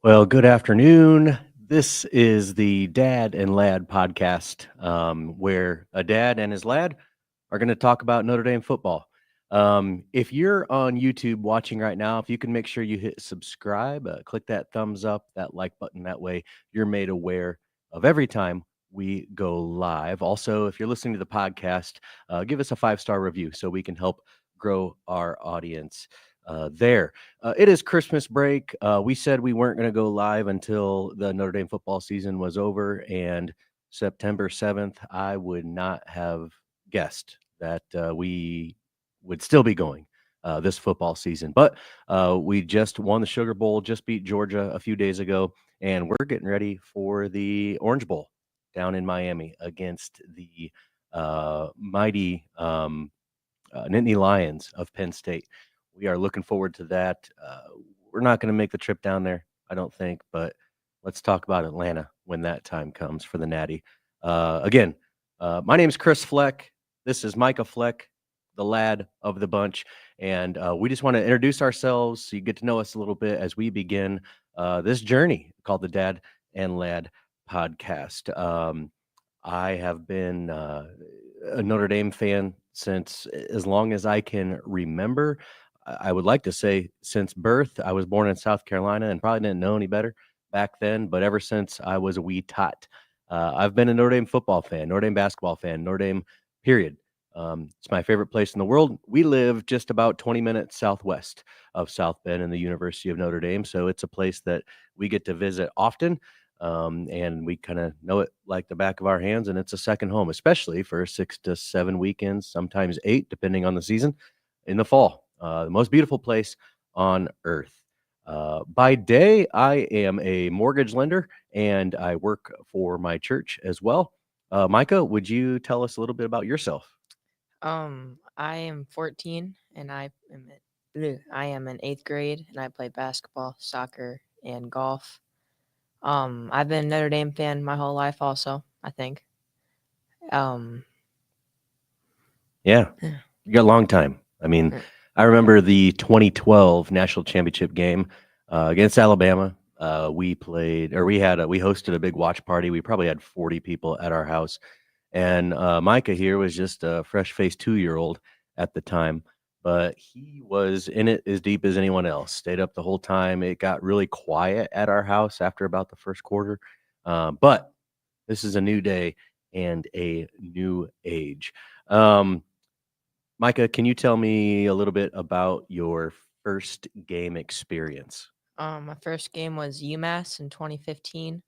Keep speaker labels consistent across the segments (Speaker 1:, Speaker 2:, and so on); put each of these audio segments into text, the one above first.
Speaker 1: Well, good afternoon. This is the Dad and Lad podcast, where a dad and his lad are going to talk about Notre Dame football. If you're on YouTube watching right now, if you can make sure you hit subscribe, click that thumbs up, that like button. That way you're made aware of every time we go live. Also, if you're listening to the podcast, give us a 5-star review so we can help grow our audience there. It is Christmas break. We said we weren't going to go live until the Notre Dame football season was over, and September 7th, I would not have guessed that we would still be going this football season. But we just won the Sugar Bowl, just beat Georgia a few days ago, and we're getting ready for the Orange Bowl down in Miami against the mighty Nittany Lions of Penn State. We are looking forward to that. We're not going to make the trip down there, I don't think, but let's talk about Atlanta when that time comes for the Natty. Again, my name is Chris Fleck. This is Micah Fleck, the lad of the bunch, and we just want to introduce ourselves so you get to know us a little bit as we begin this journey called the Dad and Lad podcast. I have been a Notre Dame fan since as long as I can remember. I would like to say since birth. I was born in South Carolina and probably didn't know any better back then, but ever since I was a wee tot, I've been a Notre Dame football fan, Notre Dame basketball fan, Notre Dame, period. It's my favorite place in the world. We live just about 20 minutes southwest of South Bend and the University of Notre Dame, so it's a place that we get to visit often. And we kind of know it like the back of our hands, and it's a second home, especially for 6 to 7 weekends, sometimes 8, depending on the season, in the fall. The most beautiful place on earth. By day, I am a mortgage lender, and I work for my church as well. Micah, would you tell us a little bit about yourself?
Speaker 2: I am 14 and I am in 8th grade and I play basketball, soccer, and golf. I've been a Notre Dame fan my whole life also, I think. Um,
Speaker 1: Yeah,
Speaker 2: yeah.
Speaker 1: you got a long time. I mean,
Speaker 2: Mm.
Speaker 1: I remember the 2012 national championship game against Alabama. We hosted a big watch party. We probably had 40 people at our house, and Micah here was just a fresh-faced 2-year-old at the time, but he was in it as deep as anyone else. Stayed up the whole time. It got really quiet at our house after about the first quarter, but this is a new day and a new age. Um, Micah, can you tell me a little bit about your first game experience?
Speaker 2: My first game was UMass in 2015.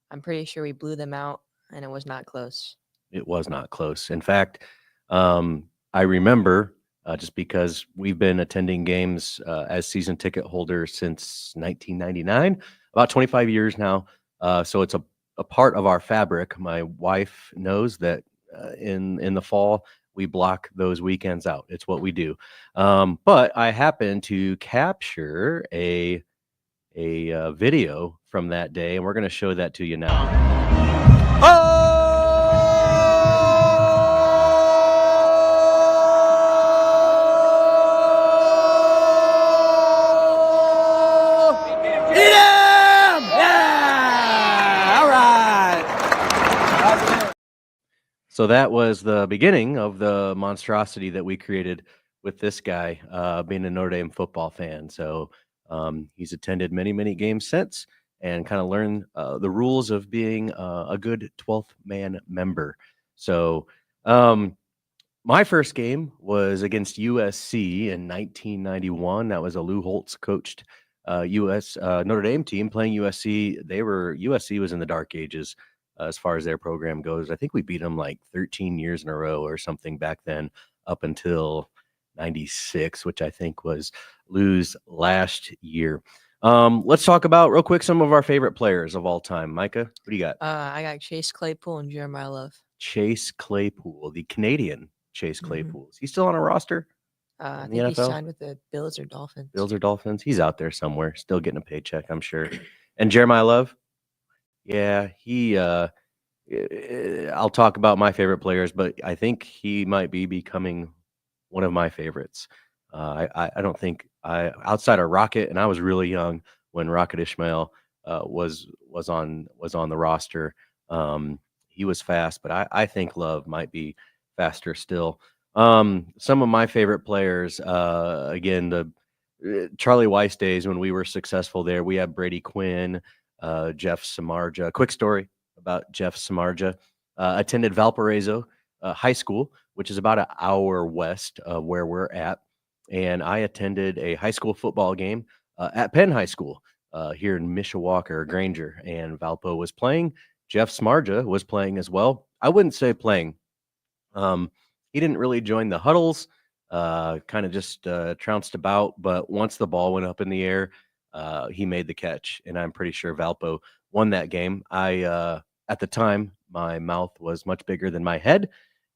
Speaker 2: I'm pretty sure we blew them out and it was not close.
Speaker 1: It was not close. In fact, I remember just because we've been attending games as season ticket holders since 1999, about 25 years now. So it's a part of our fabric. My wife knows that in the fall we block those weekends out. It's what we do. But I happened to capture a video from that day, and we're going to show that to you now. So that was the beginning of the monstrosity that we created with this guy being a Notre Dame football fan. So he's attended many, many games since and kind of learned the rules of being a good 12th man member. So my first game was against USC in 1991. That was a Lou Holtz coached US Notre Dame team playing USC. USC was in the dark ages as far as their program goes. I think we beat them like 13 years in a row or something back then, up until 96, which I think was Lou's last year. Let's talk about real quick some of our favorite players of all time. Micah, what do you got?
Speaker 2: I got Chase Claypool and Jeremiah Love.
Speaker 1: Chase Claypool, the Canadian Chase
Speaker 2: Hmm
Speaker 1: Claypool. Is he still on a roster
Speaker 2: I
Speaker 1: in the
Speaker 2: think he
Speaker 1: NFL?
Speaker 2: signed with the Bills or Dolphins.
Speaker 1: Bills or Dolphins? He's out there somewhere, still getting a paycheck, I'm sure. And Jeremiah Love? Yeah, I'll talk about my favorite players, but I think he might be becoming one of my favorites. I don't think outside of Rocket, and I was really young when Rocket Ishmael was on the roster. He was fast, but I think Love might be faster still. Some of my favorite players, again, the Charlie Weiss days when we were successful there. We had Brady Quinn, Jeff Samardzija. Quick story about Jeff Samardzija. Attended Valparaiso High School, which is about an hour west of where we're at. And I attended a high school football game at Penn High School here in Mishawaka or Granger. And Valpo was playing. Jeff Samardzija was playing as well. I wouldn't say playing. Um, he didn't really join the huddles, kind of just trounced about. But once the ball went up in the air, he made the catch. And I'm pretty sure Valpo won that game. At the time, my mouth was much bigger than my head.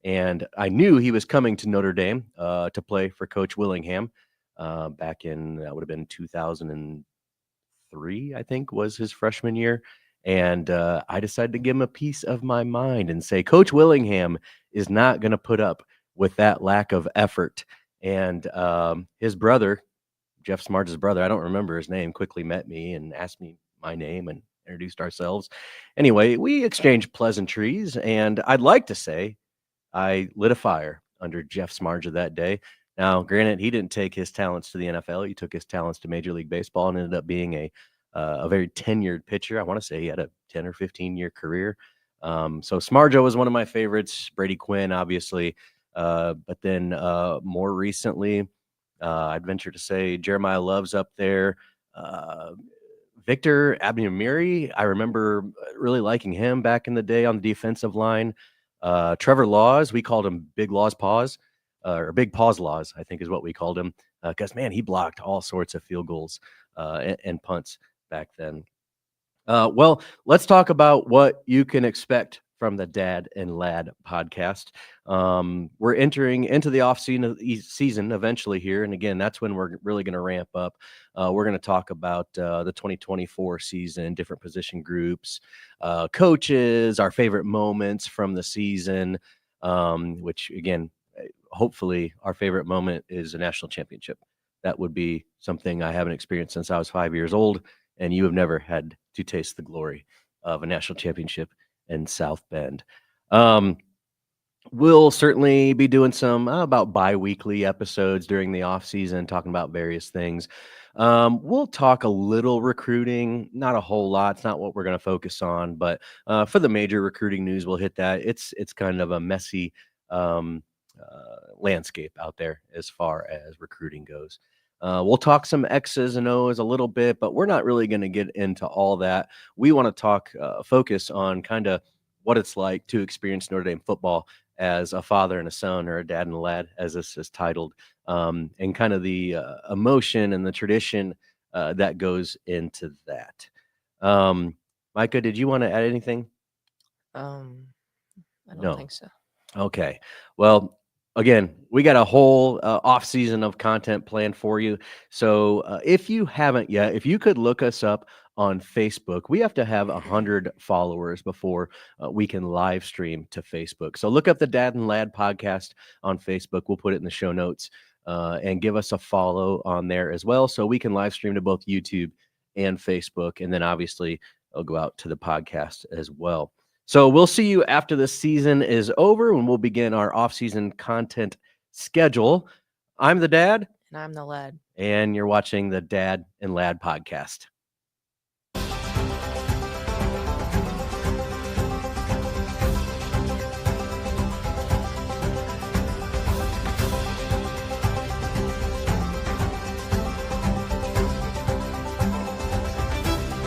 Speaker 1: And I knew he was coming to Notre Dame to play for Coach Willingham back in, that would have been 2003, I think, was his freshman year. And I decided to give him a piece of my mind and say, Coach Willingham is not going to put up with that lack of effort. And his brother, Jeff Smart's brother, I don't remember his name, quickly met me and asked me my name and introduced ourselves. Anyway, we exchanged pleasantries, and I'd like to say I lit a fire under Jeff Smartja that day. Now, granted, he didn't take his talents to the NFL. He took his talents to Major League Baseball and ended up being a very tenured pitcher. I want to say he had a 10 or 15-year career. So Smartja was one of my favorites. Brady Quinn, obviously. But then more recently, I'd venture to say Jeremiah Love's up there. Victor Abnamiri, I remember really liking him back in the day on the defensive line. Trevor Laws, we called him Big Laws Paws, or Big Paws Laws, I think is what we called him. Because, man, he blocked all sorts of field goals and punts back then. Well, let's talk about what you can expect from the Dad and Lad podcast. We're entering into the off season eventually here. And again, that's when we're really going to ramp up. We're going to talk about the 2024 season, different position groups, coaches, our favorite moments from the season, which again, hopefully our favorite moment is a national championship. That would be something I haven't experienced since I was 5 years old. And you have never had to taste the glory of a national championship in South Bend. We'll certainly be doing some about bi-weekly episodes during the off season, talking about various things. We'll talk a little recruiting, not a whole lot. It's not what we're going to focus on, but for the major recruiting news, we'll hit that. It's kind of a messy landscape out there as far as recruiting goes. We'll talk some X's and O's a little bit, but we're not really going to get into all that. We want to focus on kind of what it's like to experience Notre Dame football as a father and a son, or a dad and a lad, as this is titled, and kind of the emotion and the tradition that goes into that. Micah, did you want to add anything?
Speaker 2: I don't
Speaker 1: No.
Speaker 2: think so.
Speaker 1: Okay. Well, again, we got a whole off season of content planned for you. So if you haven't yet, if you could look us up on Facebook, we have to have 100 followers before we can live stream to Facebook. So look up the Dad and Lad podcast on Facebook. We'll put it in the show notes and give us a follow on there as well. So we can live stream to both YouTube and Facebook. And then obviously it'll go out to the podcast as well. So we'll see you after the season is over when we'll begin our off-season content schedule. I'm the Dad.
Speaker 2: And I'm the Lad.
Speaker 1: And you're watching the Dad and Lad podcast.